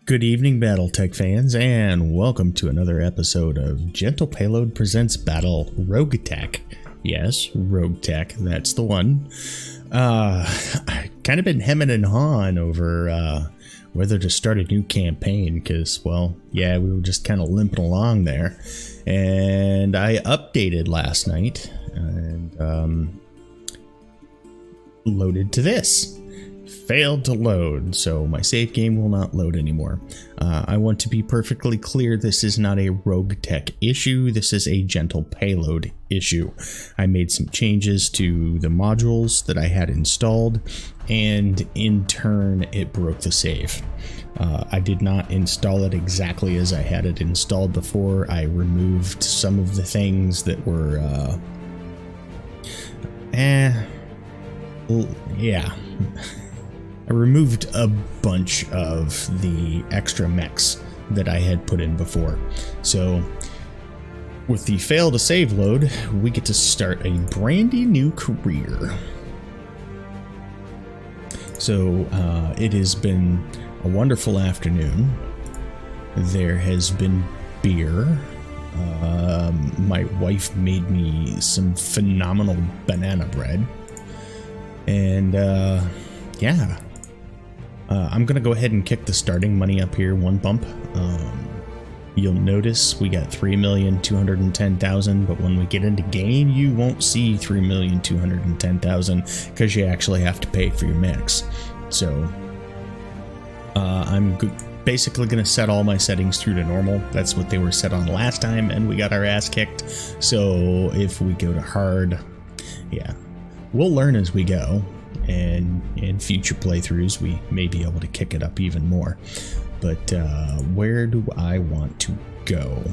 Good evening, Battletech fans, and welcome to another episode of Gentle Payload Presents Battle Roguetech. Yes, Roguetech, that's the one. I kind of been hemming and hawing over whether to start a new campaign, because, well, yeah, we were just kind of limping along there. And I updated last night and loaded to this. Failed to load, so my save game will not load anymore. I want to be perfectly clear, this is not a Roguetech issue, this is a Gentle Payload issue. I made some changes to the modules that I had installed, and in turn it broke the save. I did not install it exactly as I had it installed before. I removed some of the things that were yeah. I removed a bunch of the extra mechs that I had put in before. So with the fail to save load, we get to start a brand new career. So it has been a wonderful afternoon. There has been beer. My wife made me some phenomenal banana bread. And yeah. I'm gonna go ahead and kick the starting money up here one bump. You'll notice we got 3,210,000, but when we get into game, you won't see 3,210,000 because you actually have to pay for your mix. So I'm basically gonna set all my settings through to normal. That's what they were set on last time, and we got our ass kicked. So if we go to hard, yeah, we'll learn as we go. And in future playthroughs we may be able to kick it up even more, but where do I want to go?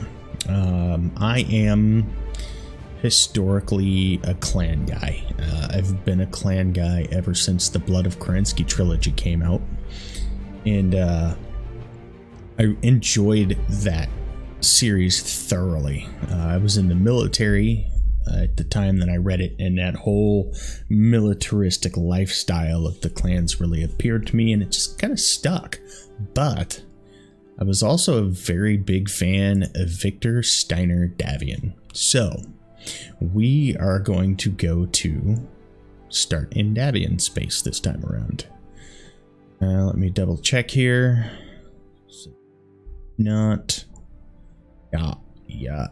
I am historically a clan guy. I've been a clan guy ever since the Blood of Kerensky trilogy came out, and I enjoyed that series thoroughly. I was in the military at the time that I read it, and that whole militaristic lifestyle of the clans really appealed to me, and it just kind of stuck. But I was also a very big fan of Victor Steiner Davian. So we are going to go to start in Davian space this time around. Let me double check here. Not. Yeah.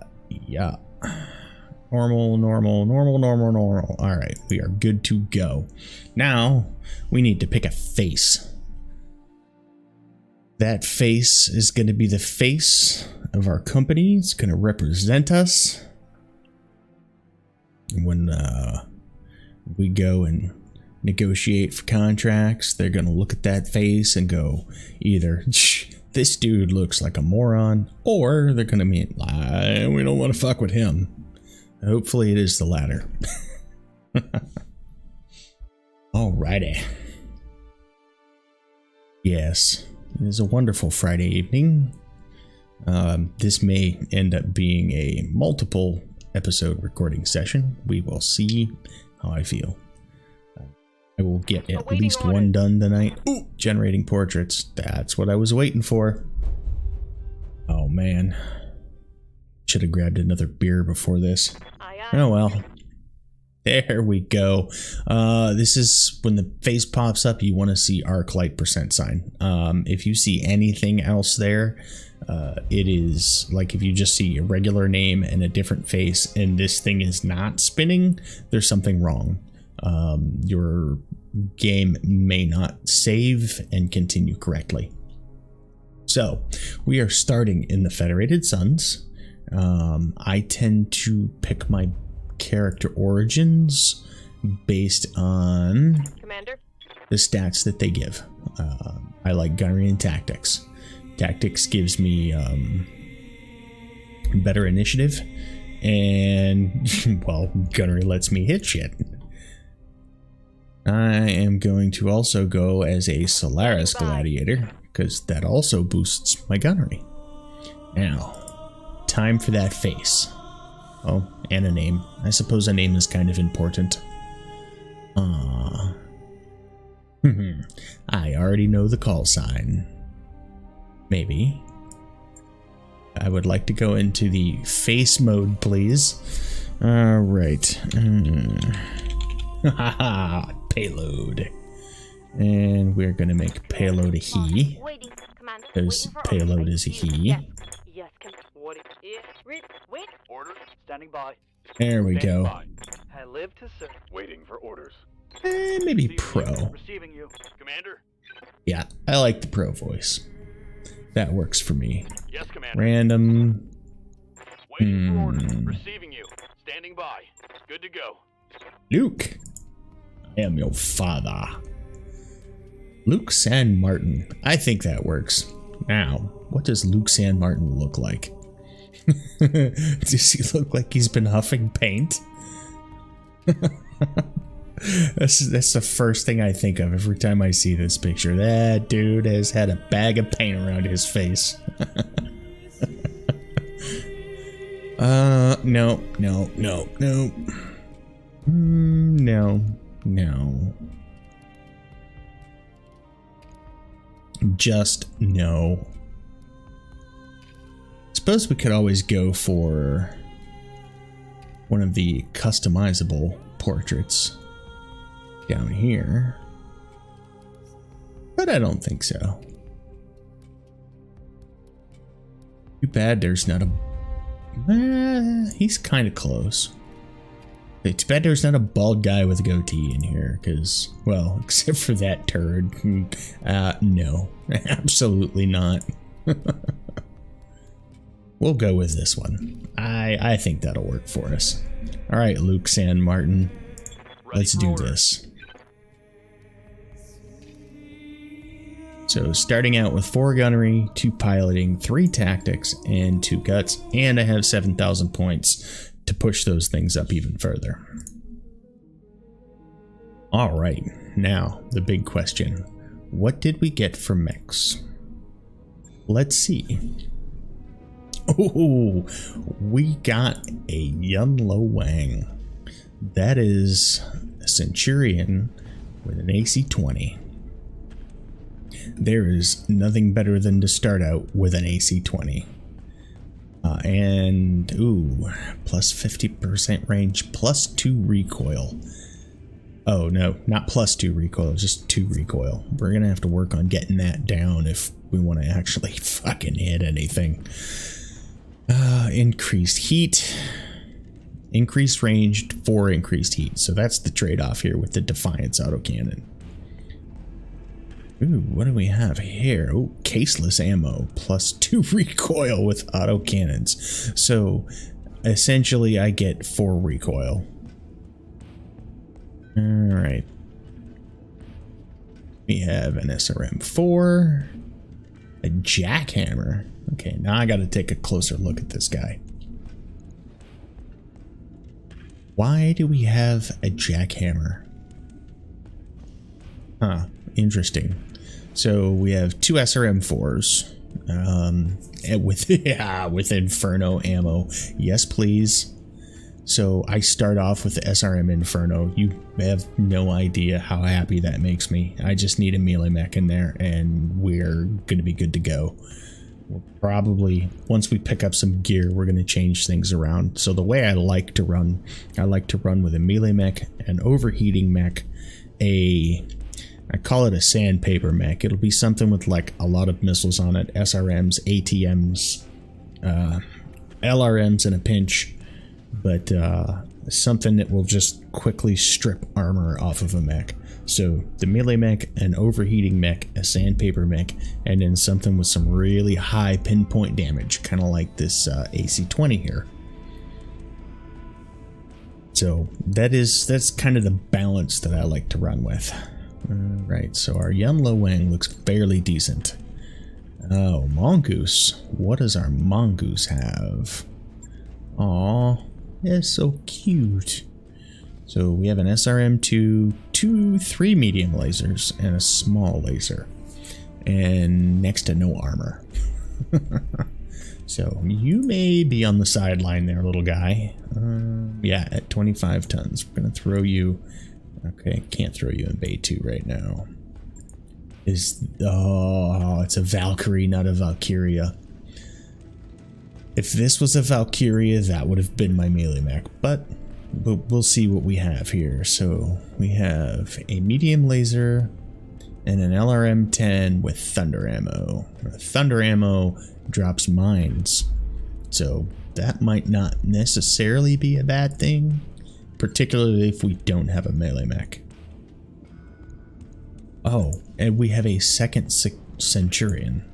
Normal. Alright, we are good to go. Now, we need to pick a face. That face is going to be the face of our company. It's going to represent us when we go and negotiate for contracts. They're going to look at that face and go, either, this dude looks like a moron, or they're going to mean, we don't want to fuck with him. Hopefully it is the latter. Alrighty. Yes, it is a wonderful Friday evening. This may end up being a multiple episode recording session. We will see how I feel. I will get at least one done tonight. Ooh, generating portraits. That's what I was waiting for. Oh man. Should have grabbed another beer before this. Oh well. There we go. This is when the face pops up, you want to see ArcLight %sign. If you see anything else there, it is like if you just see a regular name and a different face and this thing is not spinning, there's something wrong. Your game may not save and continue correctly. So we are starting in the Federated Suns. I tend to pick my character origins based on the stats that they give. I like gunnery and tactics. Tactics gives me better initiative, and well, gunnery lets me hit shit. I am going to also go as a Solaris Gladiator because that also boosts my gunnery. Now, time for that face. Oh, and a name. I suppose a name is kind of important. I already know the call sign. Maybe. I would like to go into the face mode, please. All right. Payload. And we're going to make payload a he. Because payload is a he. Order. Standing by. There we go. I live to serve. Waiting for orders. Maybe pro. Receiving you, Commander. Yeah, I like the pro voice. That works for me. Yes, Commander. Random. Waiting for orders. Receiving you. Standing by. Good to go. Luke, I am your father. Luke San Martin. I think that works. Now, what does Luke San Martin look like? Does he look like he's been huffing paint? That's the first thing I think of every time I see this picture. That dude has had a bag of paint around his face. No. No. Just no. Suppose we could always go for one of the customizable portraits down here, but I don't think so. Too bad there's not a... he's kind of close. It's bad there's not a bald guy with a goatee in here, because, well, except for that turd. No, absolutely not. We'll go with this one. I think that'll work for us. All right, Luke San Martin, let's do this. So starting out with 4 gunnery, 2 piloting, 3 tactics, and 2 guts, and I have 7,000 points to push those things up even further. All right, now the big question. What did we get for mechs? Let's see. Oh, we got a Yun Lo Wang. That is a Centurion with an AC-20. There is nothing better than to start out with an AC-20. And, ooh, plus 50% range, plus 2 recoil. Oh, no, not plus 2 recoil, just 2 recoil. We're going to have to work on getting that down if we want to actually fucking hit anything. Increased heat, increased range for increased heat. So that's the trade-off here with the Defiance autocannon. Ooh, what do we have here? Oh, caseless ammo, plus 2 recoil with autocannons. So essentially I get 4 recoil. Alright. We have an SRM-4, a jackhammer. Okay, now I gotta take a closer look at this guy. Why do we have a jackhammer? Huh, interesting. So we have 2 SRM-4s with Inferno ammo. Yes, please. So I start off with the SRM Inferno. You have no idea how happy that makes me. I just need a melee mech in there and we're gonna be good to go. We'll probably, once we pick up some gear, we're going to change things around. So the way I like to run with a melee mech, an overheating mech, I call it a sandpaper mech. It'll be something with like a lot of missiles on it, SRMs, ATMs, LRMs in a pinch, but something that will just quickly strip armor off of a mech. So the melee mech, an overheating mech, a sandpaper mech, and then something with some really high pinpoint damage, kind of like this AC-20 here. So that's kind of the balance that I like to run with. Right, so our Yun Lo Wang looks fairly decent. Oh, Mongoose. What does our Mongoose have? Aw, it's so cute. So we have an SRM-2, 3 medium lasers, and a small laser. And next to no armor. So you may be on the sideline there, little guy. Yeah, at 25 tons. We're going to throw you... Okay, can't throw you in Bay 2 right now. Oh, it's a Valkyrie, not a Valkyria. If this was a Valkyria, that would have been my melee mech, but we'll see what we have here. So we have a medium laser and an LRM-10 with thunder ammo. Thunder ammo drops mines, so that might not necessarily be a bad thing, particularly if we don't have a melee mech. Oh, and we have a second Centurion.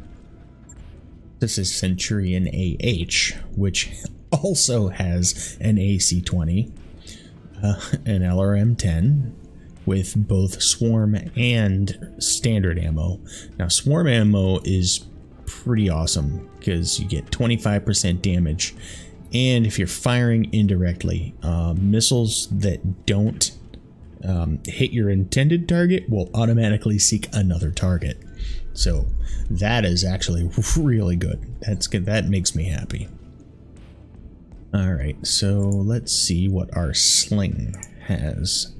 This is Centurion AH, which also has an AC-20, an LRM-10, with both swarm and standard ammo. Now, swarm ammo is pretty awesome because you get 25% damage, and if you're firing indirectly, missiles that don't hit your intended target will automatically seek another target. So that is actually really good. That's good. That makes me happy. All right, so let's see what our sling has.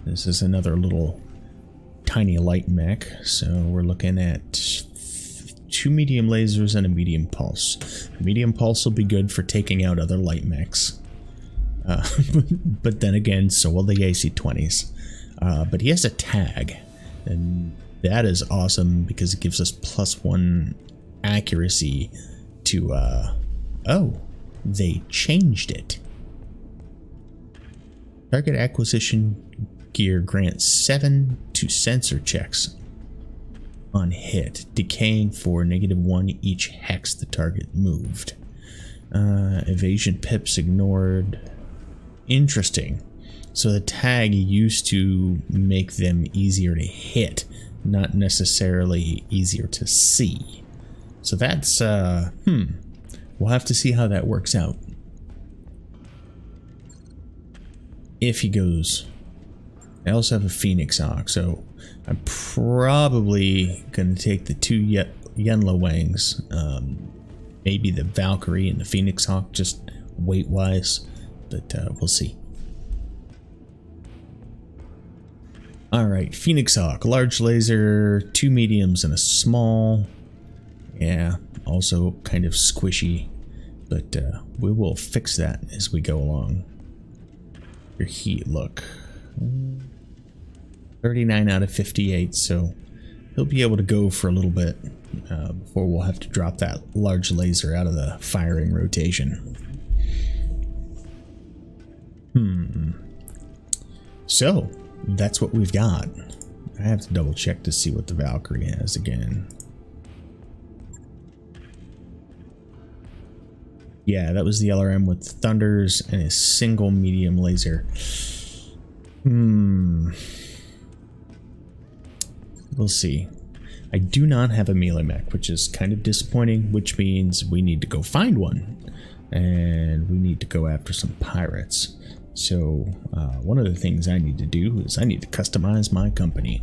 This is another little tiny light mech. So we're looking at 2 medium lasers and a medium pulse. A medium pulse will be good for taking out other light mechs. But then again, so will the AC-20s. But he has a tag, and that is awesome because it gives us +1 accuracy to, oh, they changed it. Target acquisition gear grants 7 to sensor checks on hit, decaying for -1 each hex the target moved. Evasion pips ignored. Interesting. So the tag used to make them easier to hit, not necessarily easier to see. So that's, we'll have to see how that works out. If he goes. I also have a Phoenix Hawk, so I'm probably going to take the 2 Yenla Wangs, maybe the Valkyrie and the Phoenix Hawk, just weight-wise, but we'll see. Alright, Phoenix Hawk, large laser, 2 mediums and a small. Yeah, also kind of squishy, but we will fix that as we go along. Your heat look. 39 out of 58, so he'll be able to go for a little bit before we'll have to drop that large laser out of the firing rotation. So that's what we've got. I have to double check to see what the Valkyrie has again. Yeah, that was the LRM with thunders and a single medium laser. We'll see. I do not have a melee mech, which is kind of disappointing, which means we need to go find one. And we need to go after some pirates. So one of the things I need to do is I need to customize my company.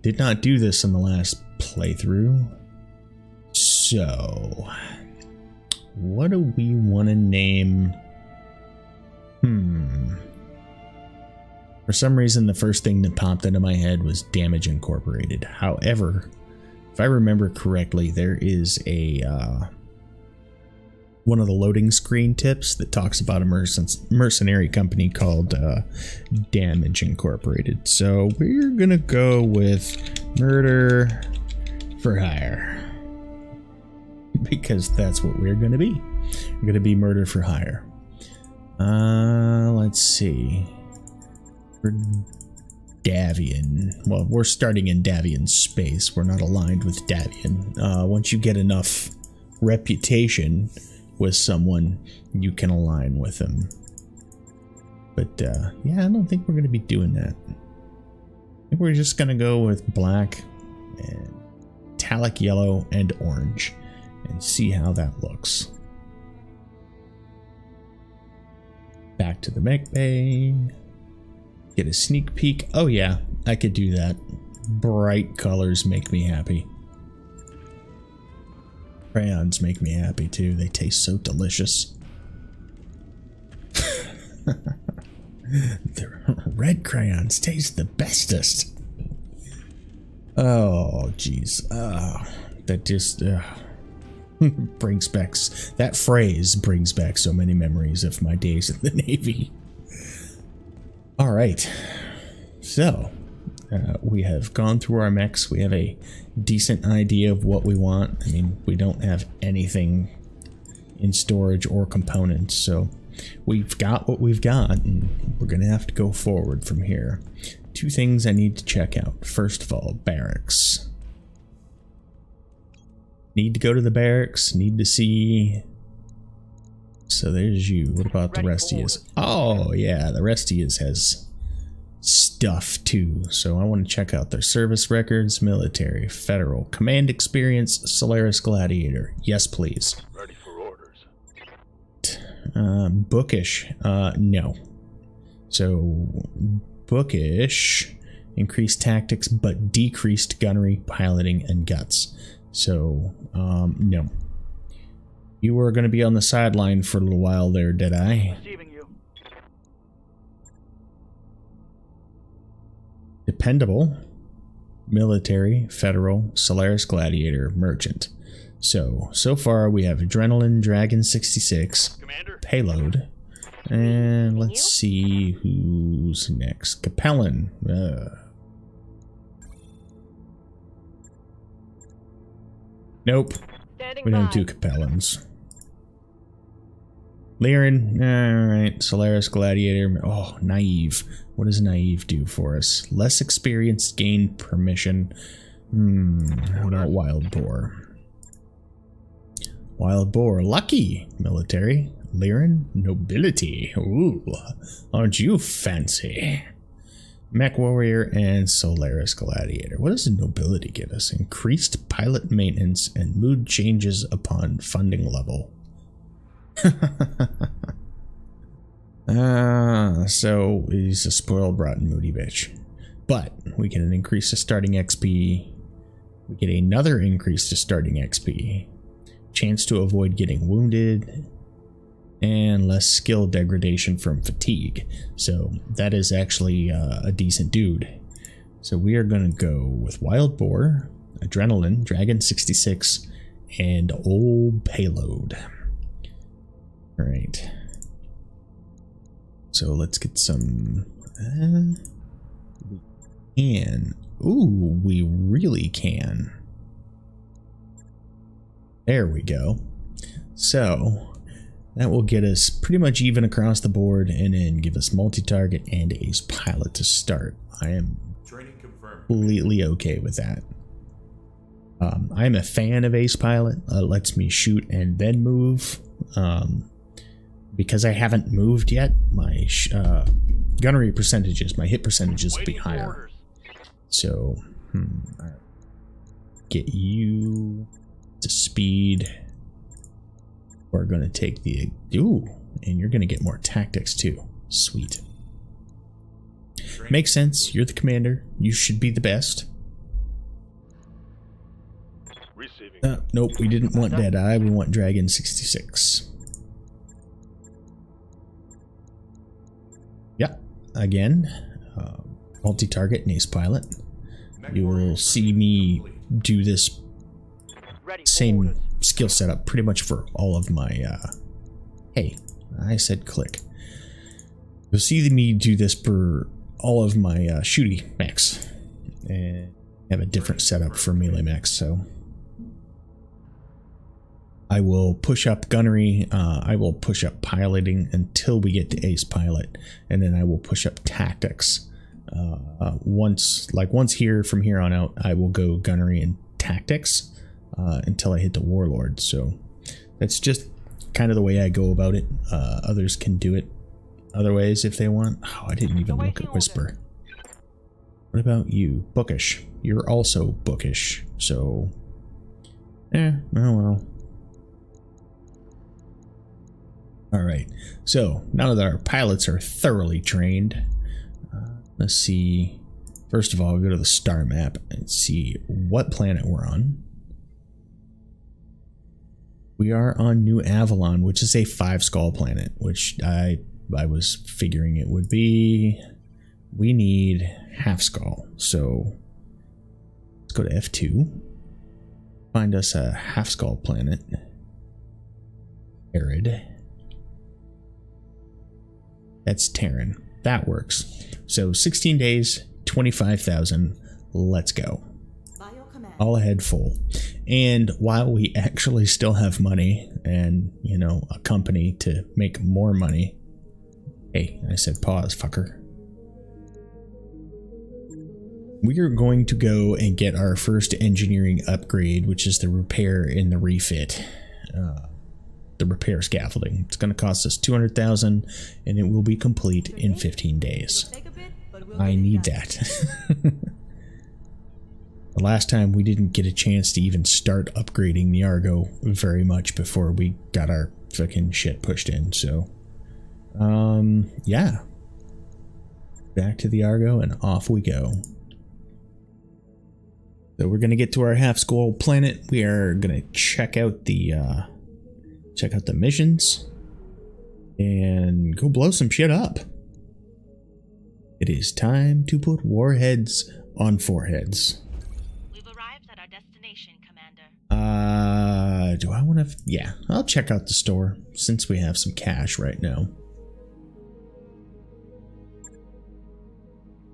Did not do this in the last playthrough. So what do we want to name? For some reason, the first thing that popped into my head was Damage Incorporated. However, if I remember correctly, there is a one of the loading screen tips that talks about a mercenary company called Damage Incorporated. So we're gonna go with Murder for Hire, because that's what we're gonna be. We're gonna be Murder for Hire. Let's see. We're Davian. Well, we're starting in Davian space. We're not aligned with Davian. Once you get enough reputation with someone, you can align with them. But yeah, I don't think we're going to be doing that. I think we're just going to go with black and metallic yellow and orange and see how that looks. Back to the mech bay. Get a sneak peek. Oh yeah, I could do that. Bright colors make me happy. Crayons make me happy too. They taste so delicious. The red crayons taste the bestest. Oh, jeez. That just brings back, that phrase brings back so many memories of my days in the Navy. All right. So, we have gone through our mechs. We have a decent idea of what we want. I mean, we don't have anything in storage or components, so we've got what we've got, and we're gonna have to go forward from here. Two things I need to check out. First of all, barracks. Need to go to the barracks. Need to see. So there's you. What about the rest of you? Oh yeah, the rest of you has stuff too. So I want to check out their service records, military, federal, command experience, Solaris Gladiator. Yes, please. Ready for orders. Bookish. No. So bookish, increased tactics but decreased gunnery, piloting, and guts. So no. You were going to be on the sideline for a little while there, did I? Receiving you. Dependable, military, federal, Solaris Gladiator, merchant. So far we have Adrenaline, Dragon 66, Commander. payload, and let's see who's next. Capellan. Nope, Standing we don't by. do Capellans. Lyran, alright, Solaris Gladiator. Oh, naive. What does naive do for us? Less experience, gain permission. How about wild boar? Wild boar, lucky. Military. Lyran, nobility. Ooh, aren't you fancy? Mech warrior and Solaris Gladiator. What does nobility give us? Increased pilot maintenance and mood changes upon funding level. So he's a spoiled, rotten, moody bitch. But we get an increase to starting XP. We get another increase to starting XP. Chance to avoid getting wounded. And less skill degradation from fatigue. So that is actually a decent dude. So we are going to go with Wild Boar, Adrenaline, Dragon 66, and old Payload. Alright. So let's get some... we can. Ooh, we really can. There we go. So that will get us pretty much even across the board and then give us multi-target and ace pilot to start. I am completely okay with that. I'm a fan of ace pilot. Lets me shoot and then move. Because I haven't moved yet, my gunnery percentages, my hit percentages will be higher. So, alright. Get you to speed. We're going to take the... Ooh, and you're going to get more tactics too. Sweet. Makes sense. You're the commander. You should be the best. Nope, we didn't want Deadeye. We want Dragon 66. Yep. Again, multi-target and ace pilot. You will see me do this same skill setup pretty much for all of my... hey, I said click. You'll see me do this for all of my shooty mechs. And have a different setup for melee mechs, so... I will push up gunnery, I will push up piloting until we get to ace pilot, and then I will push up tactics. Once here, from here on out, I will go gunnery and tactics until I hit the warlord. So that's just kind of the way I go about it. Others can do it other ways if they want. Oh, I didn't even look at Whisper. What about you? Bookish. You're also bookish, so... oh well. Alright, so now that our pilots are thoroughly trained, let's see. First of all, we'll go to the star map and see what planet we're on. We are on New Avalon, which is a 5-skull planet, which I was figuring it would be. We need half skull, so Let's go to F2. Find us a half-skull planet. Arid. That's Terran. That works. So 16 days, 25,000. Let's go. All ahead full. And while we actually still have money and, you know, a company to make more money. Hey, I said pause, fucker. We are going to go and get our first engineering upgrade, which is the repair and the refit. The repair scaffolding. It's going to cost us 200,000 and it will be complete in 15 days. I need that. The last time we didn't get a chance to even start upgrading the Argo very much before we got our fucking shit pushed in. So, yeah. Back to the Argo and off we go. So we're going to get to our half-skull planet. We are going to check out the missions and go blow some shit up. It is time to put warheads on foreheads. We've arrived at our destination, Commander. Do I want to? Yeah, I'll check out the store since we have some cash right now.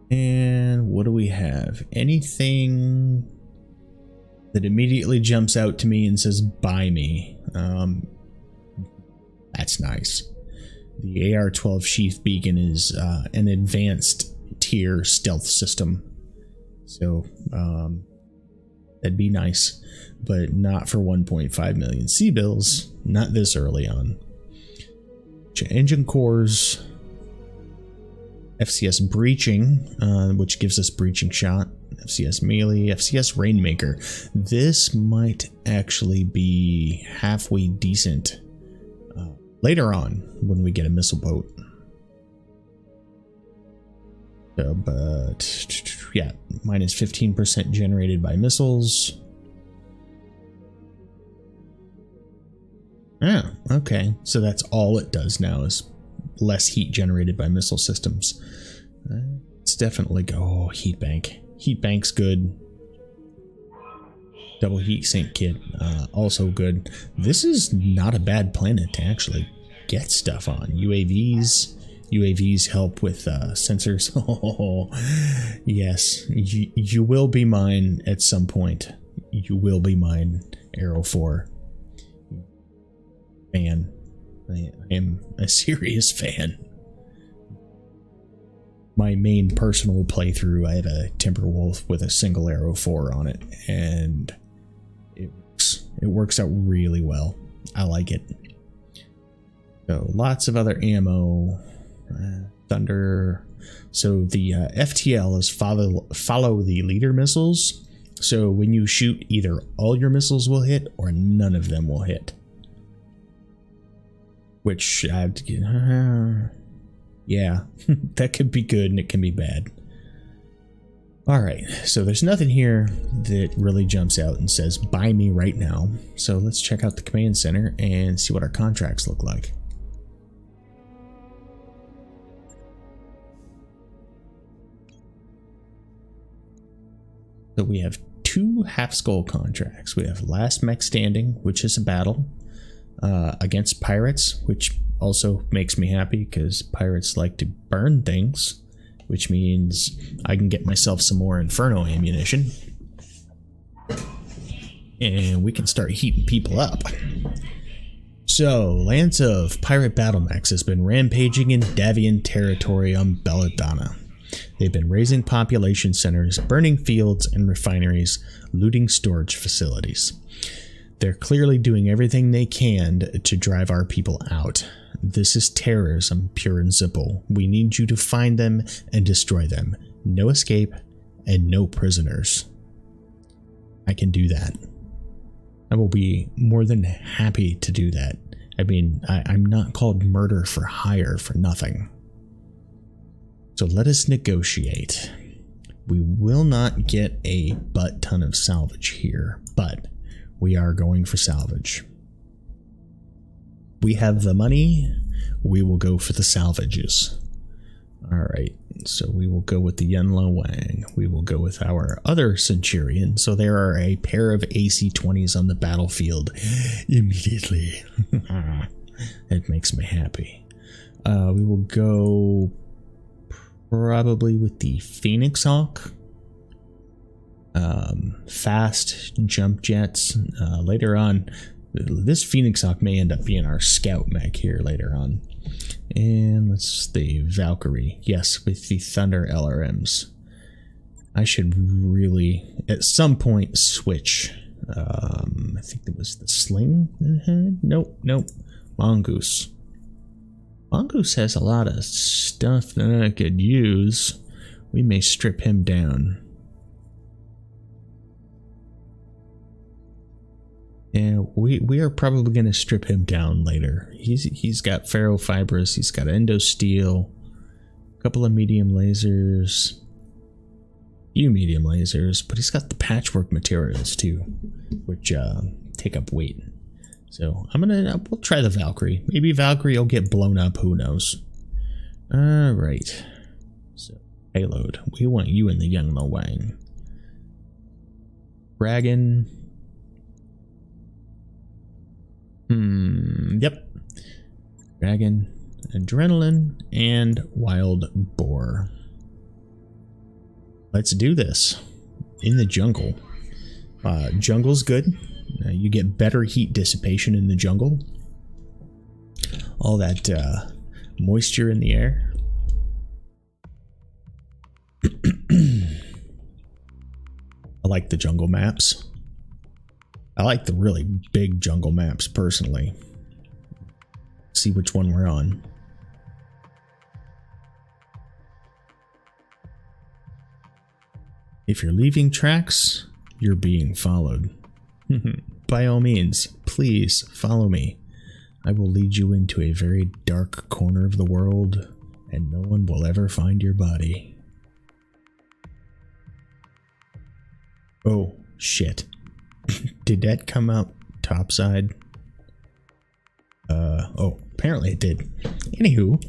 And what do we have? Anything that immediately jumps out to me and says buy me? That's nice. The AR-12 sheath beacon is an advanced tier stealth system, so that'd be nice, but not for 1.5 million C-bills, not this early on. Engine cores, FCS breaching, which gives us breaching shot, FCS melee, FCS rainmaker. This might actually be halfway decent later on when we get a missile boat. But yeah, minus 15% generated by missiles. Yeah, okay. So that's all it does now is less heat generated by missile systems. It's definitely go. Oh, heat bank. Heat bank's good. Double heat sink kit, also good. This is not a bad planet to actually get stuff on. UAVs help with sensors. Oh, yes, you will be mine at some point. You will be mine, Arrow 4. Fan. I am a serious fan. My main personal playthrough, I have a Timberwolf with a single Arrow 4 on it, and it works out really well. I like it. So lots of other ammo, thunder. So the FTL is follow the leader missiles. So when you shoot, either all your missiles will hit or none of them will hit. Which yeah, that could be good and it can be bad. All right, so there's nothing here that really jumps out and says buy me right now. So let's check out the command center and see what our contracts look like. So we have 2 half-skull contracts. We have Last Mech Standing, which is a battle against pirates, which also makes me happy because pirates like to burn things, which means I can get myself some more Inferno ammunition. And we can start heating people up. So, Lance of Pirate Battle Mechs has been rampaging in Davian territory on Belladonna. They've been raising population centers, burning fields and refineries, looting storage facilities. They're clearly doing everything they can to drive our people out. This is terrorism, pure and simple. We need you to find them and destroy them. No escape and no prisoners. I can do that. I will be more than happy to do that. I mean, I'm not called murder for hire for nothing. So let us negotiate. We will not get a butt ton of salvage here, but we are going for salvage. We have the money. We will go for the salvages. Alright, so we will go with the Yunlo Wang. We will go with our other Centurion. So there are a pair of AC-20s on the battlefield immediately. It makes me happy. We will go probably with the Phoenix Hawk. Fast jump jets. Later on, this Phoenix Hawk may end up being our scout mech here later on. And let's the Valkyrie. Yes, with the Thunder LRMs. I should really at some point switch. I think it was the Sling that had. Nope. Mongoose. Mongoose has a lot of stuff that I could use. We may strip him down. Yeah, we are probably going to strip him down later. He's got ferrofibrous, he's got endo steel, a couple of medium lasers, few medium lasers, but he's got the patchwork materials too, which take up weight. So we'll try the Valkyrie. Maybe Valkyrie will get blown up, who knows. Alright. So, payload. We want you in the Yunlo Wang. Dragon. Yep. Dragon, Adrenaline, and Wild Boar. Let's do this. In the jungle. Jungle's good. You get better heat dissipation in the jungle. All that moisture in the air. I like the jungle maps. I like the really big jungle maps personally. See which one we're on. If you're leaving tracks, you're being followed. By all means, please follow me. I will lead you into a very dark corner of the world, and no one will ever find your body. Oh, shit. Did that come out topside? Oh, apparently it did. Anywho,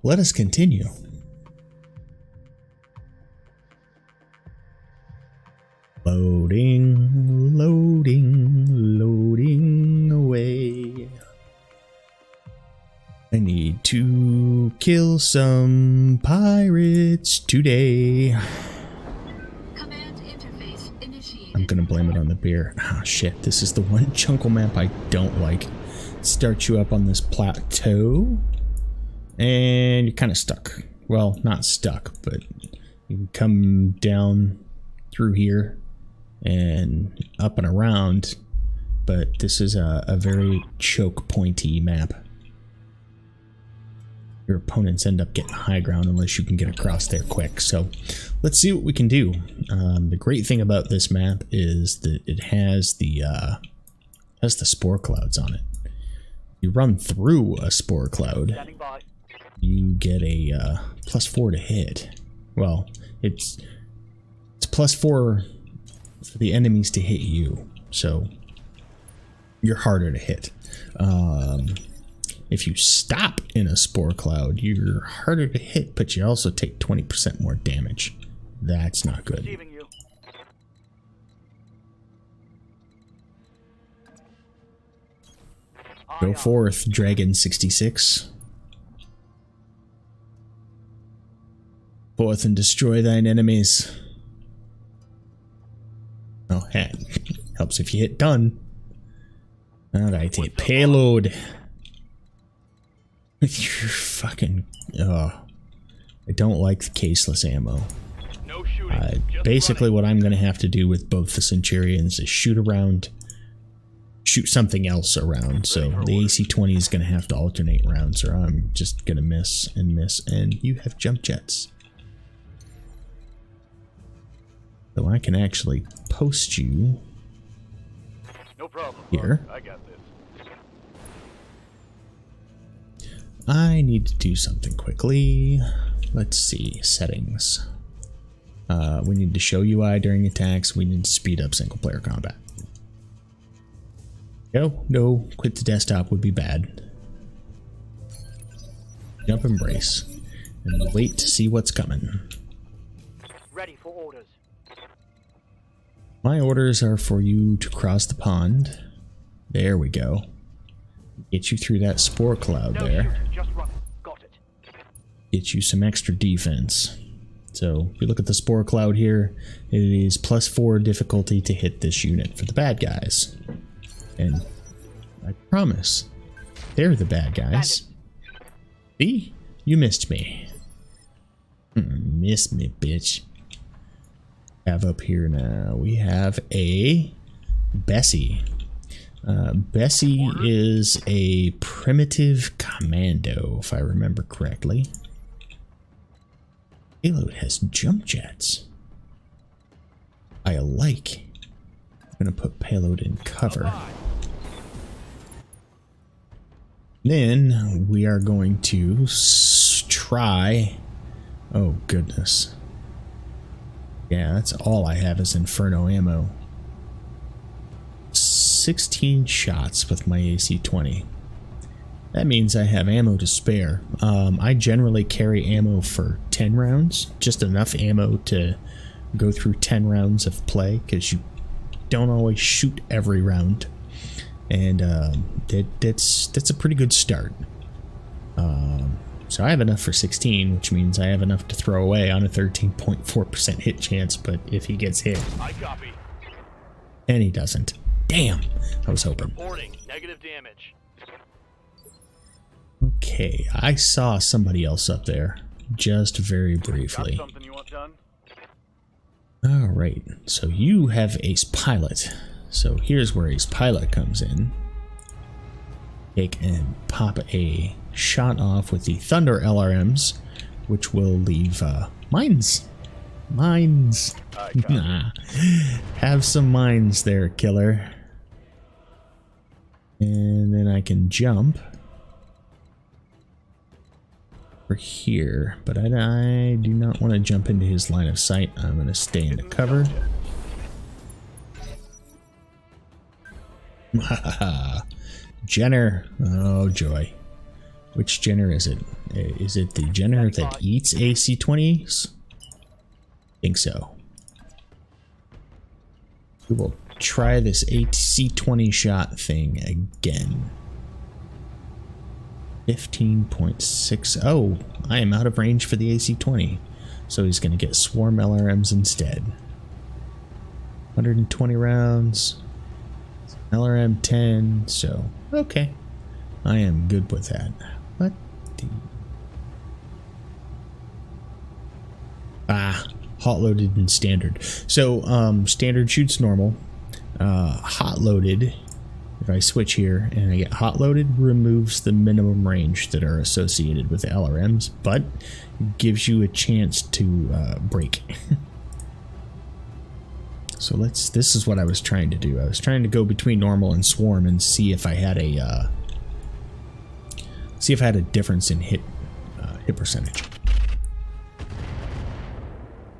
let us continue. Loading, loading away. I need to kill some pirates today. I'm gonna blame it on the beer. Ah, shit, this is the one jungle map I don't like. Start you up on this plateau, and you're kind of stuck. Well, not stuck, but you can come down through here and up and around, but this is a very choke pointy map. Your opponents end up getting high ground unless you can get across there quick. So let's see what we can do. The great thing about this map is that it has the spore clouds on it. You run through a spore cloud, you get a +4 to hit. Well, it's +4 for the enemies to hit you, so you're harder to hit. If you stop in a spore cloud, you're harder to hit, but you also take 20% more damage. That's not good. Go forth, Dragon 66. Forth and destroy thine enemies. Oh, hey. Helps if you hit done. Alright, hit payload. With your fucking... Oh. I don't like the caseless ammo. No shooting, basically what I'm going to have to do with both the Centurions is shoot something else around. So the AC-20 is going to have to alternate rounds, or I'm just going to miss, and you have jump jets. So I can actually post you no problem. Here. I got this. I need to do something quickly. Let's see, settings. We need to show UI during attacks. We need to speed up single player combat. No, quit the desktop would be bad. Jump embrace. And we wait to see what's coming. Ready for orders. My orders are for you to cross the pond. There we go. Get you through that spore cloud No there. shooting, just run. Got it. Get you some extra defense. So, if you look at the spore cloud here, it is +4 difficulty to hit this unit for the bad guys. And I promise, they're the bad guys. See? You missed me. Missed me, bitch. Have up here now, we have a Bessie. Bessie is a primitive commando, if I remember correctly. Payload has jump jets. I like. I'm gonna put payload in cover. Then we are going to try. Oh goodness. Yeah, that's all I have is Inferno ammo. 16 shots with my AC-20. That means I have ammo to spare. I generally carry ammo for 10 rounds. Just enough ammo to go through 10 rounds of play, because you don't always shoot every round. And that's a pretty good start. So I have enough for 16, which means I have enough to throw away on a 13.4% hit chance, but if he gets hit... I copy. And he doesn't. Damn! I was hoping. Reporting. Negative damage. Okay, I saw somebody else up there, just very briefly. Got something you want done? Alright, so you have Ace Pilot. So here's where Ace Pilot comes in. Take and pop a shot off with the Thunder LRMs, which will leave mines. Mines. Nah. Have some mines there, killer. And then I can jump over here, but I do not want to jump into his line of sight. I'm going to stay in the cover. Jenner. Oh joy. Which Jenner is it? Is it the Jenner that eats AC-20s? Think so. We will try this AC-20 shot thing again. 15.6. Oh, I am out of range for the AC-20. So he's going to get Swarm LRMs instead. 120 rounds. LRM 10. So, okay. I am good with that. What the... hot loaded and standard. So, standard shoots normal. Hot loaded, if I switch here and I get hot loaded, removes the minimum range that are associated with LRMs, but gives you a chance to break. So this is what I was trying to do. I was trying to go between normal and swarm and see if I had a difference in hit percentage.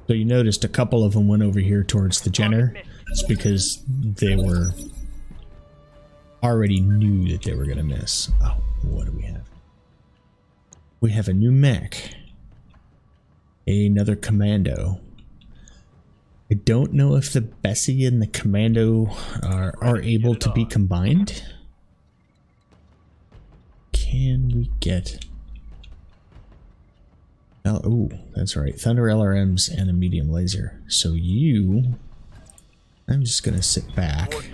So you noticed a couple of them went over here towards the Jenner. It's because they were already knew that they were gonna miss. Oh, what do we have? We have a new mech. Another commando. I don't know if the Bessie and the commando are able to be combined. Can we get... Oh, that's right. Thunder LRMs and a medium laser. So you... I'm just going to sit back. And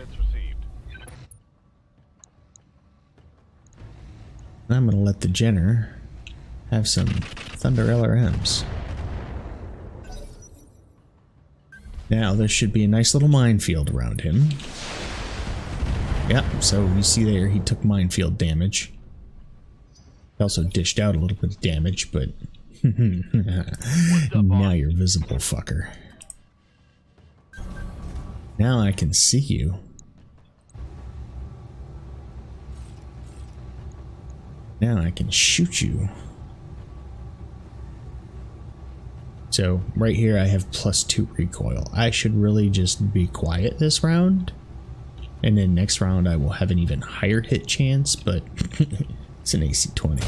I'm going to let the Jenner have some Thunder LRMs. Now there should be a nice little minefield around him. Yep, so you see there he took minefield damage. He also dished out a little bit of damage, but now you're visible, fucker. Now I can see you. Now I can shoot you. So right here I have +2 recoil. I should really just be quiet this round. And then next round I will have an even higher hit chance, but it's an AC-20.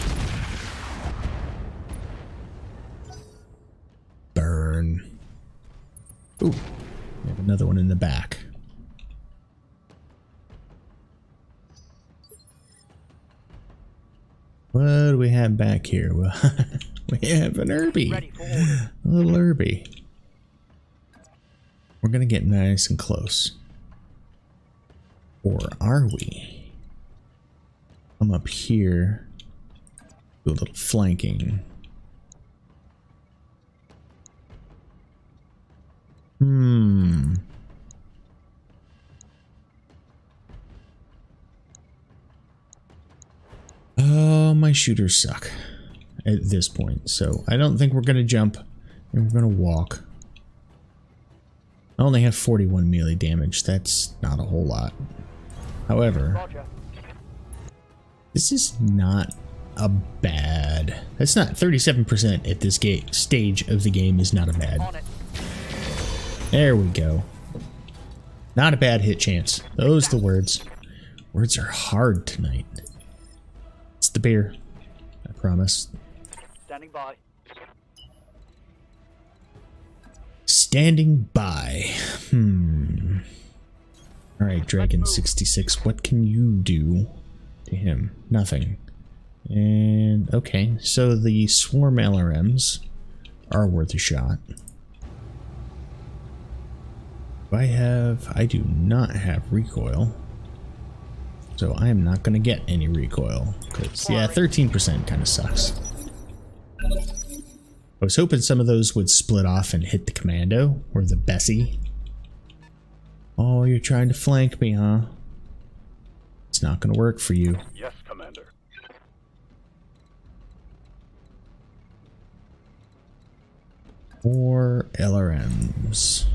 Ooh, we have another one in the back. What do we have back here? Well, we have an Irby. A little Irby. We're gonna get nice and close. Or are we? Come up here. Do a little flanking. Oh, my shooters suck at this point, so I don't think we're gonna jump, and we're gonna walk. I only have 41 melee damage. That's not a whole lot. However, this is not a bad. That's not 37% at this stage of the game is not a bad. There we go. Not a bad hit chance. Those are the words. Words are hard tonight. It's the beer. I promise. Standing by. Standing by. Alright, Dragon 66. What can you do to him? Nothing. And okay, so the swarm LRMs are worth a shot. I do not have recoil. So I am not gonna get any recoil. Cause yeah, 13% kinda sucks. I was hoping some of those would split off and hit the commando or the Bessie. Oh, you're trying to flank me, huh? It's not gonna work for you. Yes, Commander. Or LRMs.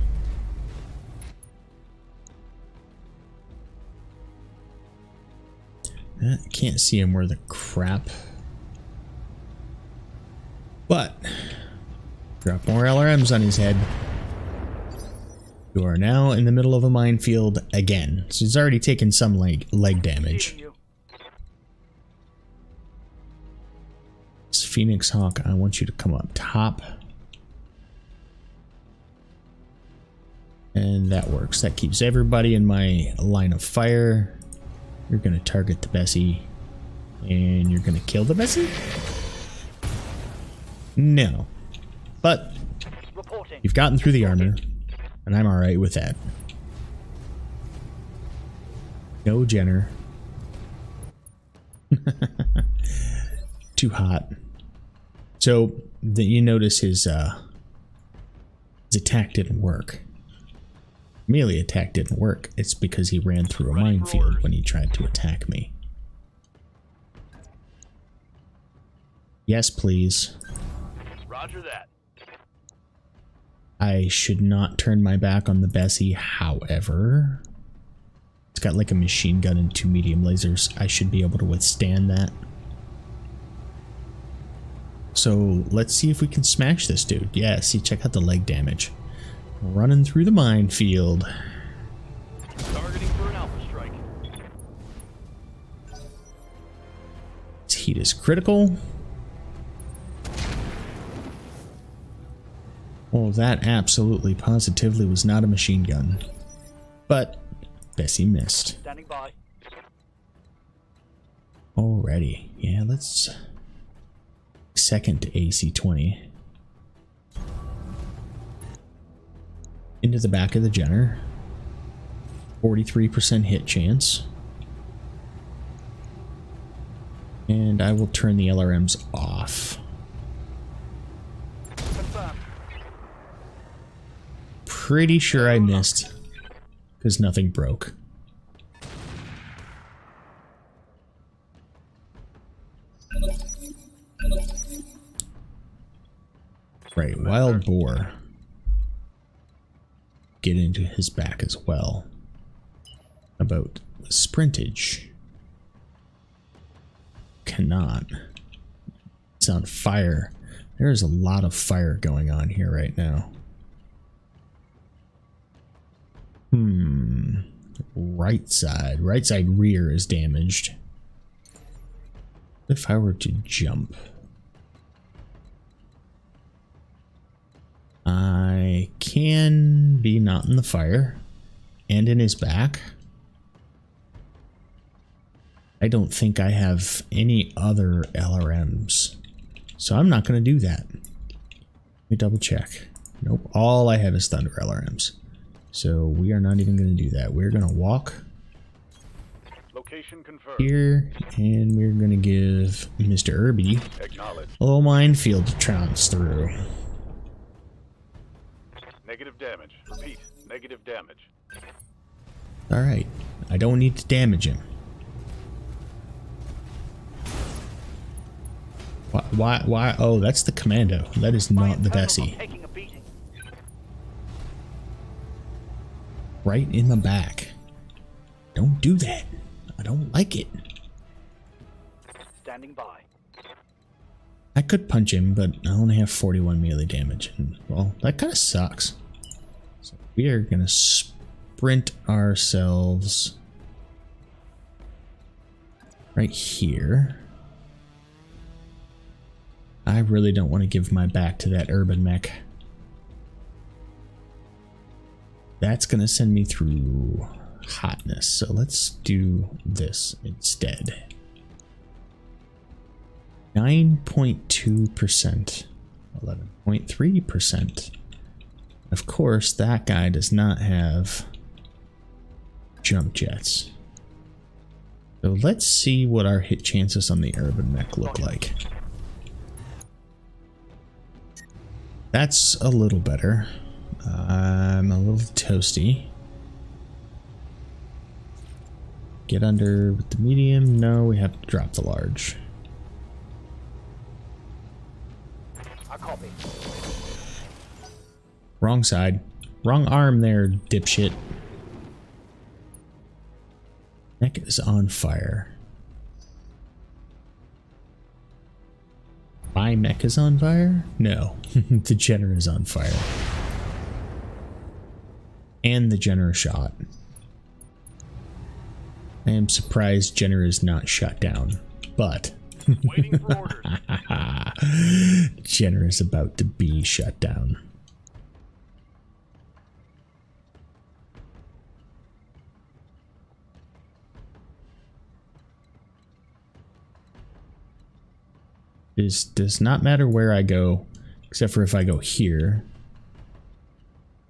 I can't see him worth a crap. But drop more LRMs on his head. You are now in the middle of a minefield again. So he's already taken some leg damage. This Phoenix Hawk, I want you to come up top. And that works. That keeps everybody in my line of fire. You're going to target the Bessie. And you're going to kill the Bessie? No. But you've gotten through the armor. And I'm alright with that. No Jenner. Too hot. So you notice his attack didn't work. Melee attack didn't work. It's because he ran through a minefield when he tried to attack me. Yes, please. Roger that. I should not turn my back on the Bessie, however. It's got like a machine gun and 2 medium lasers. I should be able to withstand that. So let's see if we can smash this dude. Yeah, see, check out the leg damage. Running through the minefield. Targeting for an alpha strike. This heat is critical. Well, that absolutely positively was not a machine gun. But Bessie missed. Standing by. Alrighty. Yeah, let's second to AC-20. Into the back of the Jenner. 43% hit chance. And I will turn the LRMs off. Confirmed. Pretty sure I missed. Because nothing broke. Right, Wild Boar. Get into his back as well. About sprintage. Cannot. It's on fire. There's a lot of fire going on here right now. Right side. Right side rear is damaged. If I were to jump. I can be not in the fire and in his back. I don't think I have any other LRMs, so I'm not going to do that. Let me double check. Nope, all I have is Thunder LRMs. So we are not even going to do that. We're going to walk Location confirmed. here, and we're going to give Mr. Irby a little minefield to trounce through. Negative damage. Repeat. Negative damage. Alright, I don't need to damage him. Why? Oh, that's the commando. That is not the Bessie. Right in the back. Don't do that. I don't like it. Standing by. I could punch him, but I only have 41 melee damage. And, well, that kind of sucks. So we are going to sprint ourselves right here. I really don't want to give my back to that urban mech. That's going to send me through hotness. So let's do this instead. 9.2%. 11.3%. Of course, that guy does not have jump jets. So let's see what our hit chances on the urban mech look like. That's a little better. I'm a little toasty. Get under with the medium. No, we have to drop the large. I copy. Wrong side. Wrong arm there, dipshit. Mech is on fire. My mech is on fire? No. The Jenner is on fire. And the Jenner shot. I am surprised Jenner is not shut down, but Waiting for orders. Jenner is about to be shut down. This does not matter where I go, except for if I go here.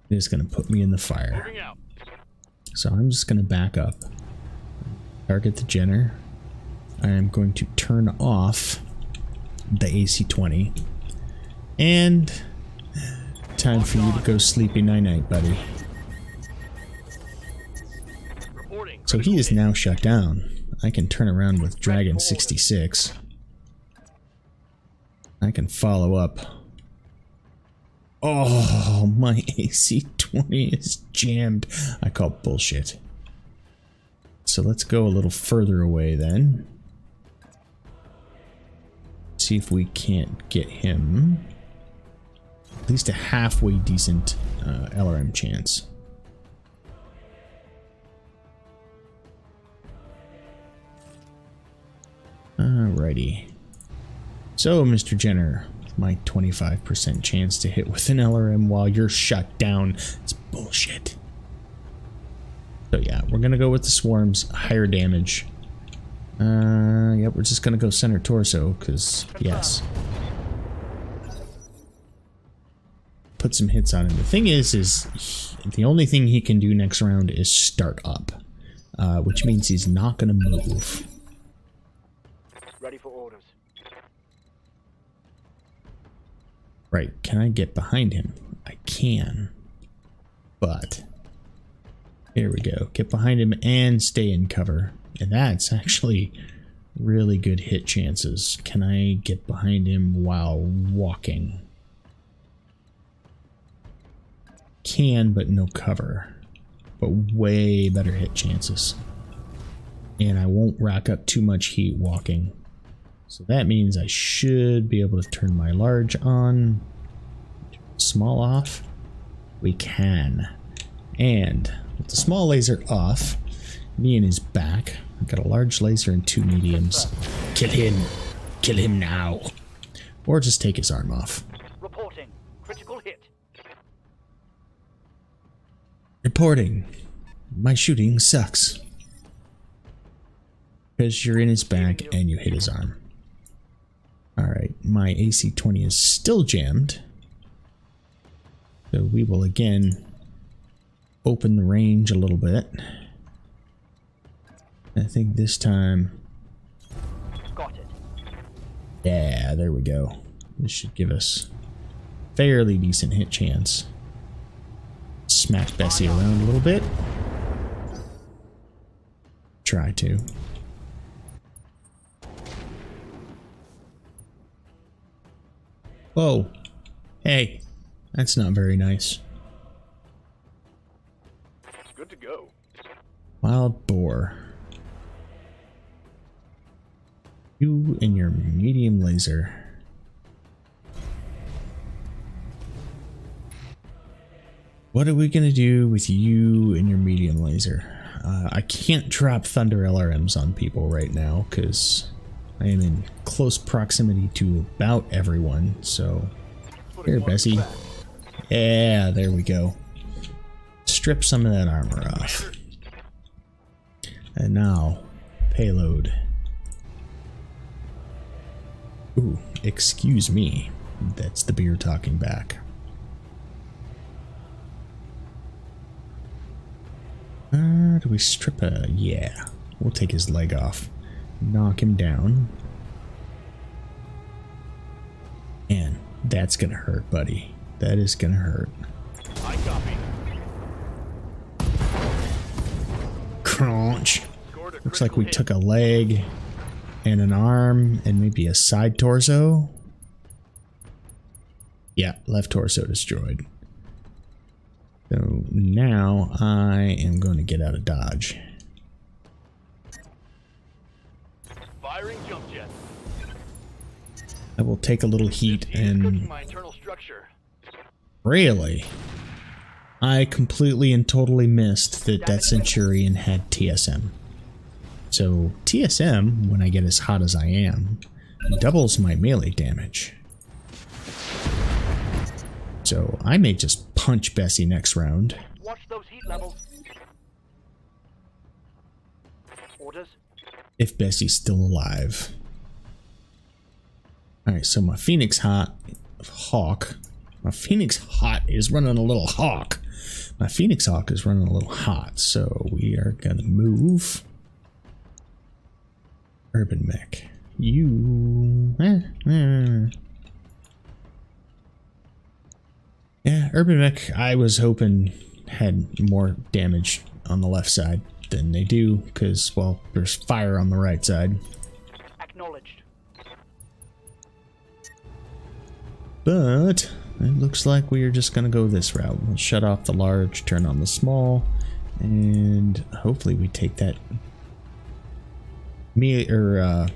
It is going to put me in the fire. Moving out. So I'm just going to back up. Target the Jenner. I am going to turn off the AC-20. And time for you to go sleepy night-night, buddy. Reporting. So he is now shut down. I can turn around with Dragon 66. I can follow up. Oh, my AC-20 is jammed. I call bullshit. So let's go a little further away then. See if we can't get him. At least a halfway decent LRM chance. Alrighty. So, Mr. Jenner, my 25% chance to hit with an LRM while you're shut down. It's bullshit. So yeah, we're gonna go with the swarms, higher damage. Yep, we're just gonna go center torso, because yes. Put some hits on him. The thing is the only thing he can do next round is start up, which means he's not gonna move. Ready for orders. Right, can I get behind him? I can. But here we go. Get behind him and stay in cover. And that's actually really good hit chances. Can I get behind him while walking? Can, but no cover. But way better hit chances. And I won't rack up too much heat walking. So that means I should be able to turn my large on. Small off. We can. And with the small laser off, me and his back, I've got a large laser and 2 mediums. Kill him. Kill him now. Or just take his arm off. Reporting. Critical hit. Reporting. My shooting sucks. Because you're in his back and you hit his arm. Alright, my AC-20 is still jammed. So we will again open the range a little bit. I think this time... Got it. Yeah, there we go. This should give us fairly decent hit chance. Smack Bessie around a little bit. Try to. Whoa. Hey, that's not very nice. Good to go. Wild boar. You and your medium laser. What are we gonna do with you and your medium laser? I can't drop Thunder LRMs on people right now because I am in close proximity to about everyone, so... Here, Bessie. Yeah, there we go. Strip some of that armor off. And now, payload. Ooh, excuse me. That's the beer talking back. Do we strip a... Yeah, we'll take his leg off. Knock him down. And that's gonna hurt, buddy. That is gonna hurt. I copy. Crunch. Looks like we took a leg and an arm and maybe a side torso. Yeah, left torso destroyed. So now I am going to get out of dodge. Firing jump jet. I will take a little heat and... Cooking my internal structure. Really? I completely and totally missed that that Centurion had TSM. So TSM, when I get as hot as I am, doubles my melee damage. So I may just punch Bessie next round. Watch those heat levels. Orders. If Bessie's still alive. Alright, so my Phoenix Hawk. My Phoenix Hawk is running a little hawk. My Phoenix Hawk is running a little hot, so we are gonna move. Urban Mech. You... Yeah, Urban Mech, I was hoping had more damage on the left side than they do, because, well, there's fire on the right side. Acknowledged. But it looks like we are just going to go this route. We'll shut off the large, turn on the small, and hopefully we take that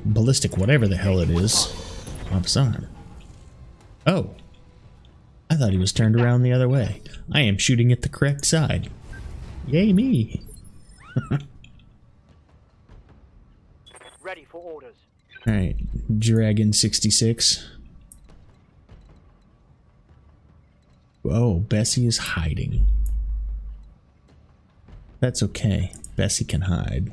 ballistic, whatever the hell it is, off his arm. Oh. I thought he was turned around the other way. I am shooting at the correct side. Yay me. Ready for orders. Alright, Dragon 66. Oh, Bessie is hiding. That's okay. Bessie can hide.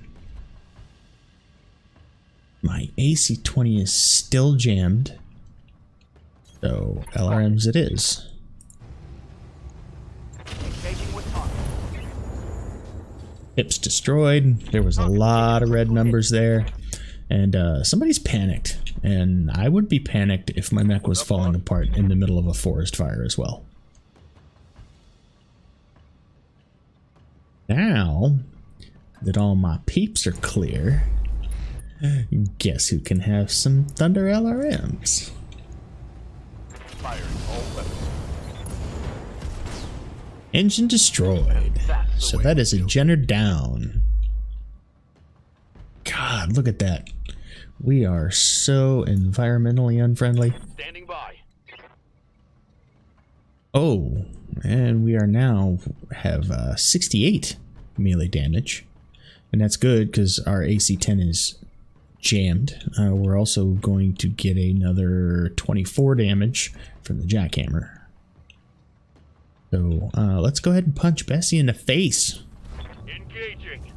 My AC-20 is still jammed. So, LRMs it is. Engaging with target. Hips destroyed. There was a lot of red numbers there. And somebody's panicked. And I would be panicked if my mech was falling apart in the middle of a forest fire as well. Now that all my peeps are clear, guess who can have some Thunder LRMs? Firing all weapons. Engine destroyed. So that is a Jenner down. God, look at that. We are so environmentally unfriendly. Standing by. Oh, and we are now have 68 melee damage. And that's good because our AC-10 is jammed. We're also going to get another 24 damage from the jackhammer. So let's go ahead and punch Bessie in the face. Engaging.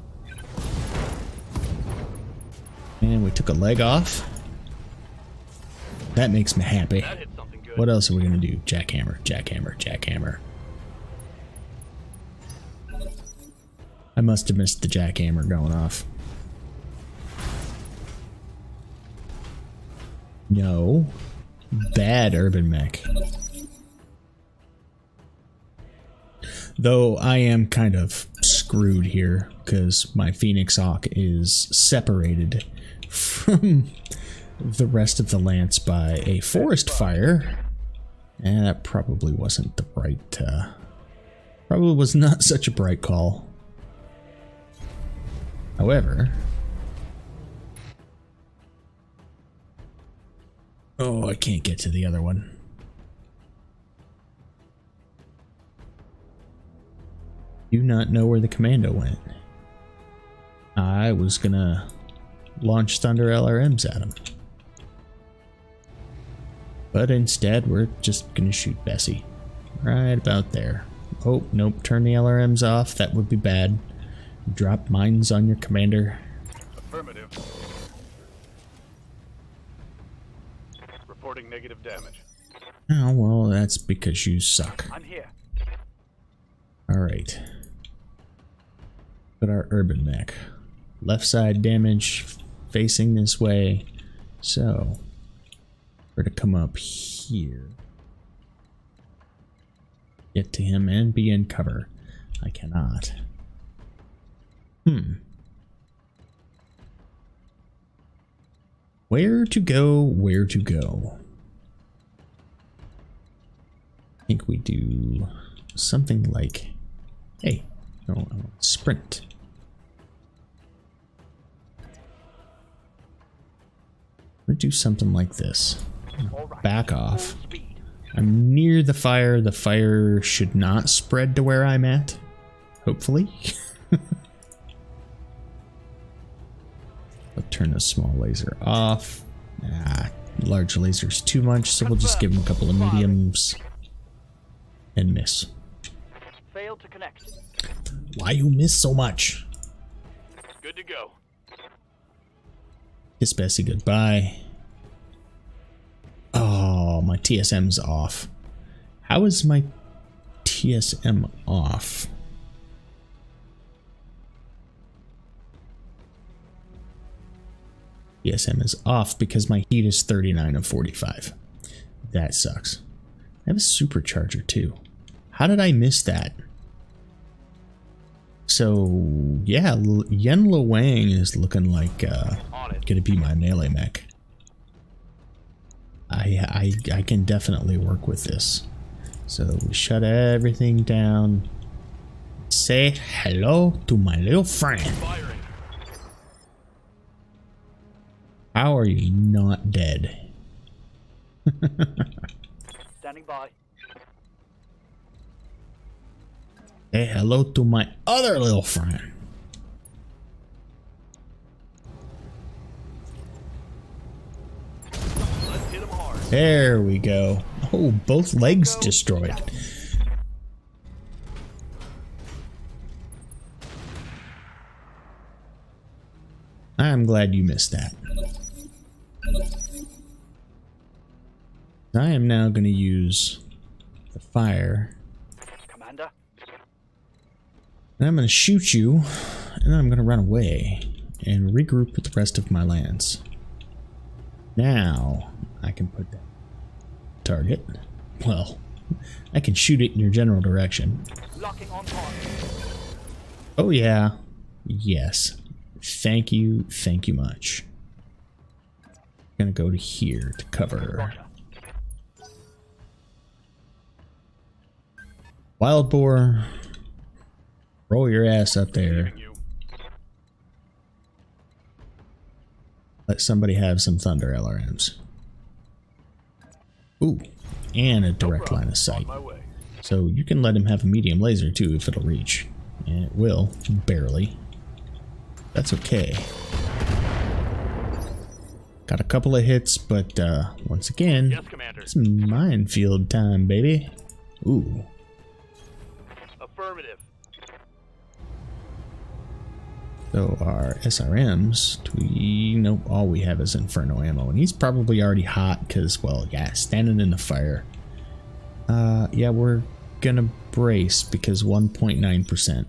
And we took a leg off. That makes me happy. That hit something good. What else are we gonna do? Jackhammer, jackhammer, jackhammer. I must have missed the jackhammer going off. No. Bad urban mech. Though I am kind of screwed here because my Phoenix Hawk is separated from the rest of the lance by a forest fire. And that probably wasn't the right, probably was not such a bright call. However, oh, I can't get to the other one. Do not know where the commando went. I was gonna launch Thunder LRMs at him. But instead, we're just gonna shoot Bessie. Right about there. Oh, nope, turn the LRMs off. That would be bad. Drop mines on your commander. Affirmative. Reporting negative damage. Oh, well, that's because you suck. I'm here. Alright. Put our urban mech. Left side damage facing this way. So, we're to come up here. Get to him and be in cover. I cannot. Where to go, where to go? I think we do something like, hey, no, I want sprint. We'll do something like this. All right. Back off. Full speed. I'm near the fire. The fire should not spread to where I'm at. Hopefully. I'll turn the small laser off. Large laser's too much, so we'll just give him a couple of mediums and miss. Failed to connect. Why you miss so much? Good to go. Kiss Bessie goodbye. Oh, my TSM's off. How is my TSM off? TSM is off because my heat is 39 of 45. That sucks. I have a supercharger too. How did I miss that? So yeah, Yen Lo Wang is looking like gonna be my melee mech. I can definitely work with this. So we shut everything down. Say hello to my little friend. Firing. How are you not dead? Standing by. Say hello to my other little friend. Let's hit him hard. There we go. Oh, both legs destroyed. I'm glad you missed that. I am now going to use the fire. Commander. And I'm going to shoot you, and then I'm going to run away and regroup with the rest of my lands. Now, I can put that target. Well, I can shoot it in your general direction. Locking on target. Oh yeah. Yes. Thank you much. I'm gonna go to here to cover. Roger. Wild boar. Roll your ass up there. You. Let somebody have some Thunder LRMs. Ooh, and a direct line of sight. On my way. So you can let him have a medium laser too if it'll reach. And it will, barely. That's okay. Got a couple of hits, but once again, Yes, Commander. it's minefield time, baby. Ooh. Affirmative. So our SRMs, nope, all we have is Inferno ammo, and he's probably already hot because, well, yeah, standing in the fire. Yeah, we're gonna brace because 1.9%.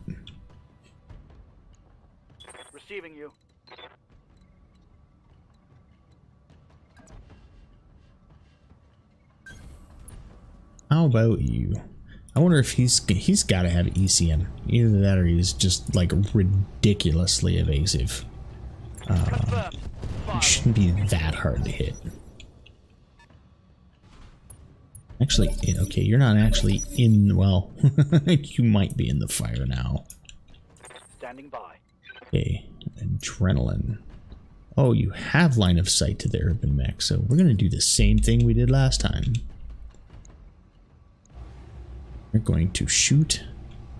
Receiving you. How about you? I wonder if he's got to have ECM. Either that or he's just like ridiculously evasive. Confirmed. It shouldn't be that hard to hit. Actually, okay, you're not actually in, well, you might be in the fire now. Standing by. Okay, adrenaline. Oh, you have line of sight to the urban mech, so we're going to do the same thing we did last time. We're going to shoot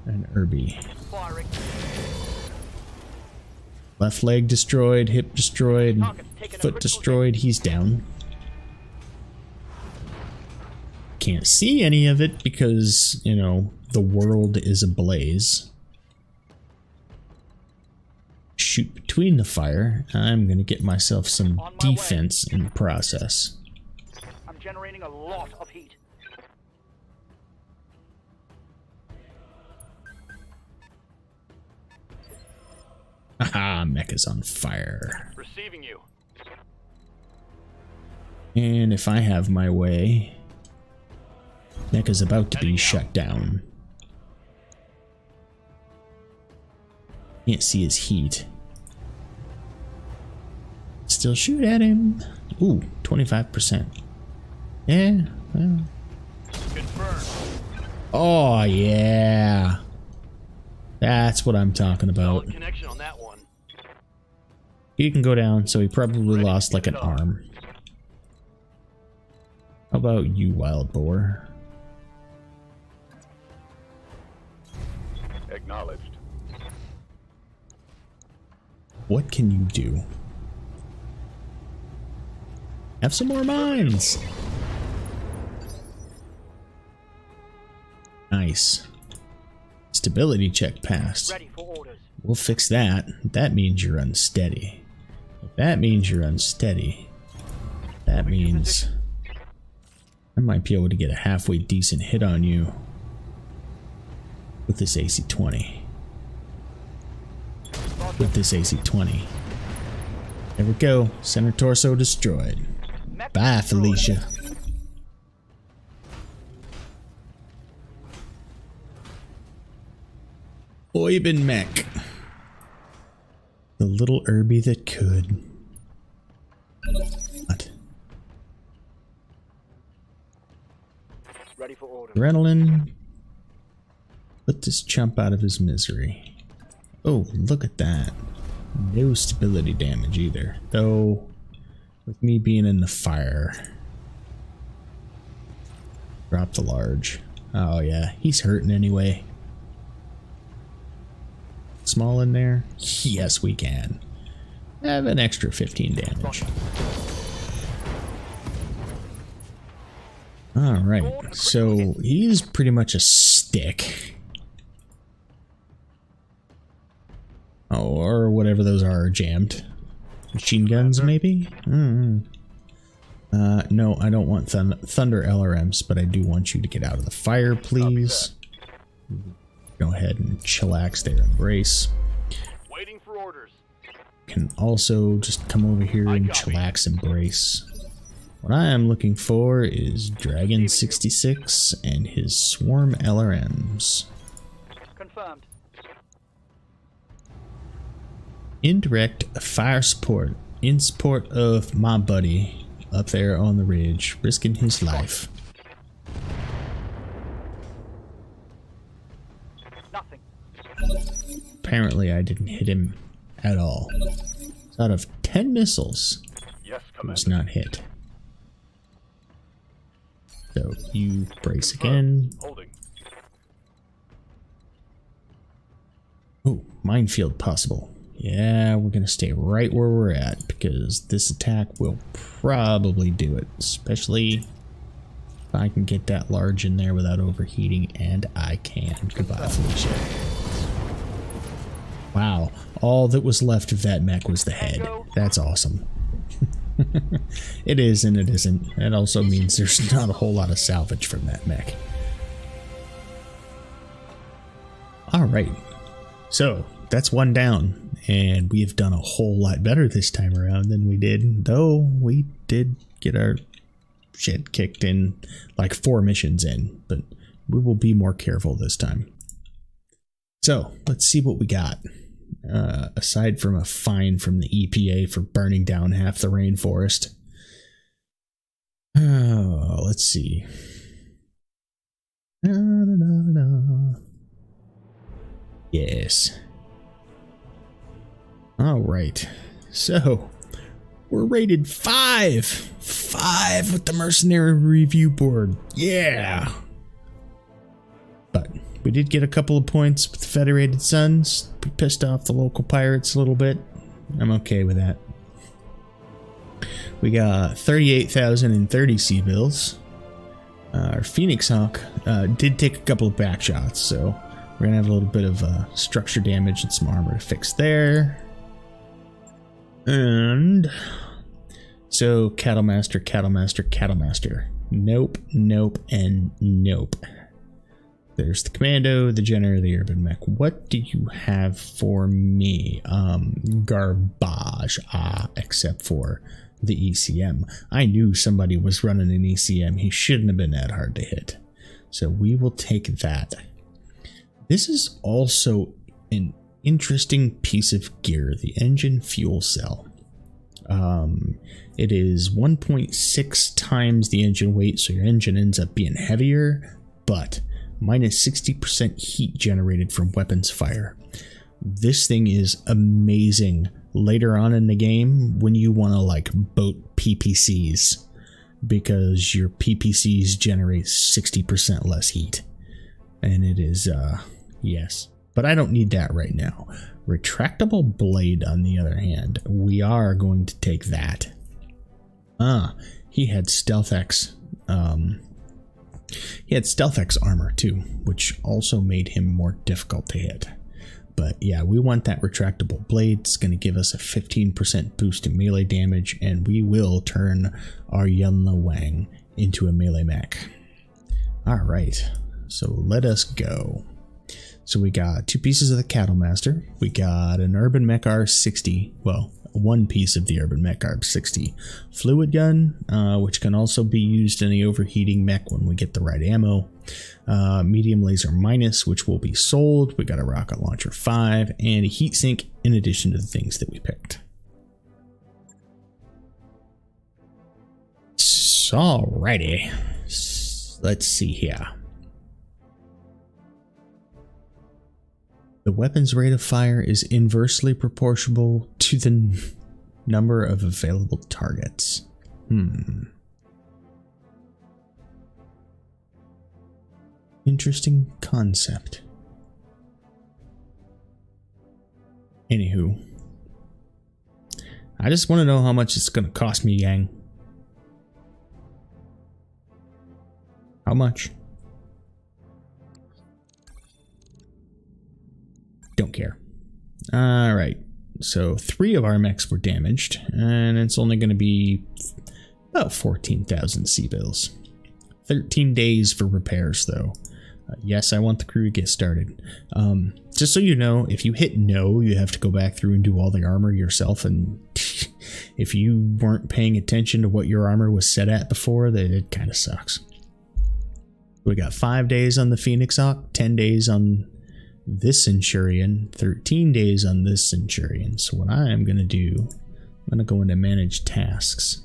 an Irby. Firing. Left leg destroyed, hip destroyed, foot destroyed, he's down. Can't see any of it because, you know, the world is ablaze. Shoot between the fire. I'm gonna get myself some defense in the process. I'm generating a lot of heat. Haha, mecha's on fire. Receiving you. And if I have my way, mecha's about to be shut down. Can't see his heat. Still shoot at him. Ooh, 25%. Yeah, well. Confirmed. Oh, yeah. That's what I'm talking about. Solid connection on that one. He can go down, so he probably lost like an arm. How about you, wild boar? Acknowledged. What can you do? Have some more mines! Nice. Stability check passed. Ready for orders. We'll fix that. That means you're unsteady. If that means you're unsteady, that means I might be able to get a halfway decent hit on you with this AC-20. With this AC-20. There we go. Center torso destroyed. Bye, Felicia. Oibin mech. The little Irby that could. What? Ready for orders. Adrenaline. Put this chump out of his misery. Oh, look at that. No stability damage either. Though, with me being in the fire. Drop the large. Oh yeah, he's hurting anyway. Small in there? Yes, we can. Have an extra 15 damage. Alright, so he's pretty much a stick. Oh, or whatever those are jammed. Machine guns, maybe? No, I don't want Thunder LRMs, but I do want you to get out of the fire, please. Go ahead and chillax there and brace. Waiting for orders. Can also just come over here and chillax and brace. What I am looking for is Dragon 66 and his Swarm LRMs. Confirmed. Indirect fire support in support of my buddy up there on the ridge, risking his life. Nothing. Apparently I didn't hit him at all. So out of 10 missiles, Yes, he was Commander. not hit. So you brace again. Holding. Oh, minefield possible. Yeah, we're gonna stay right where we're at because this attack will probably do it. Especially If I can get that large in there without overheating, and I can. Goodbye, Felicia. Wow, all that was left of that mech was the head. That's awesome. It is and it isn't. It also means there's not a whole lot of salvage from that mech. Alright, so that's one down, and we have done a whole lot better this time around than we did, though we did get our shit kicked in like 4 missions in, but we will be more careful this time. So let's see what we got. Aside from a fine from the EPA for burning down half the rainforest. Oh, let's see. Yes. All right. So we're rated 5. 5 with the Mercenary Review Board. Yeah. But we did get a couple of points with the Federated Suns. We pissed off the local pirates a little bit. I'm okay with that. We got 38,030 sea bills. Our Phoenix Hawk did take a couple of back shots, so we're gonna have a little bit of structure damage and some armor to fix there. And so Cattle Master, Cattle Master, Cattle Master. Nope, nope, and nope. There's the Commando, the Jenner, the Urban Mech. What do you have for me? Garbage. Except for the ECM. I knew somebody was running an ECM. He shouldn't have been that hard to hit. So we will take that. This is also an interesting piece of gear, the engine fuel cell. It is 1.6 times the engine weight, so your engine ends up being heavier, but minus 60% heat generated from weapons fire. This thing is amazing later on in the game when you want to like boat PPCs, because your PPCs generate 60% less heat. And it is, yes. But I don't need that right now. Retractable blade, on the other hand, we are going to take that. He had Stealth X. He had Stealth X armor too, which also made him more difficult to hit. But yeah, we want that retractable blade. It's going to give us a 15% boost in melee damage, and we will turn our Yunla Wang into a melee mech. Alright, so let us go. So we got 2 pieces of the Cattle Master. We got an Urban Mech R60. Well, 1 piece of the Urban Mech R60 fluid gun, which can also be used in the overheating mech when we get the right ammo. Medium laser minus, which will be sold. We got a rocket launcher 5 and a heatsink in addition to the things that we picked. So, alrighty. Let's see here. The weapon's rate of fire is inversely proportional to the number of available targets. Interesting concept. Anywho, I just want to know how much it's going to cost me, gang. How much? Don't care. Alright, so 3 of our mechs were damaged, and it's only going to be about 14,000 sea bills. 13 days for repairs, though. Yes, I want the crew to get started. Just so you know, if you hit no, you have to go back through and do all the armor yourself, and if you weren't paying attention to what your armor was set at before, then it kind of sucks. We got 5 days on the Phoenix Hawk, 10 days on this Centurion, 13 days on this Centurion. So what I am going to do, I'm going to go into manage tasks,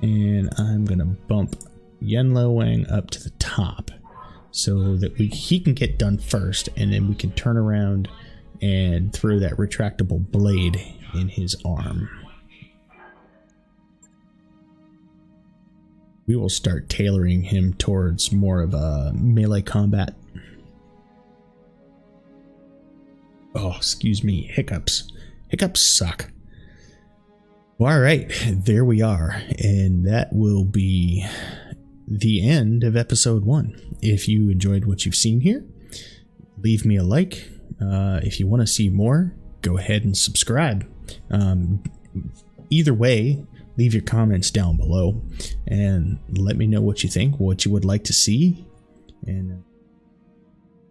and I'm going to bump Yunla Wang up to the top so that he can get done first, and then we can turn around and throw that retractable blade in his arm. We will start tailoring him towards more of a melee combat. Oh, excuse me, hiccups. Hiccups suck. All right, there we are, and that will be the end of episode 1. If you enjoyed what you've seen here, leave me a like. If you want to see more, go ahead and subscribe. Either way, leave your comments down below and let me know what you think, what you would like to see, and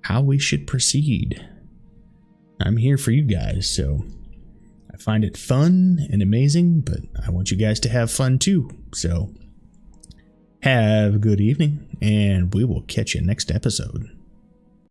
how we should proceed. I'm here for you guys, so I find it fun and amazing, but I want you guys to have fun too. So have a good evening, and we will catch you next episode.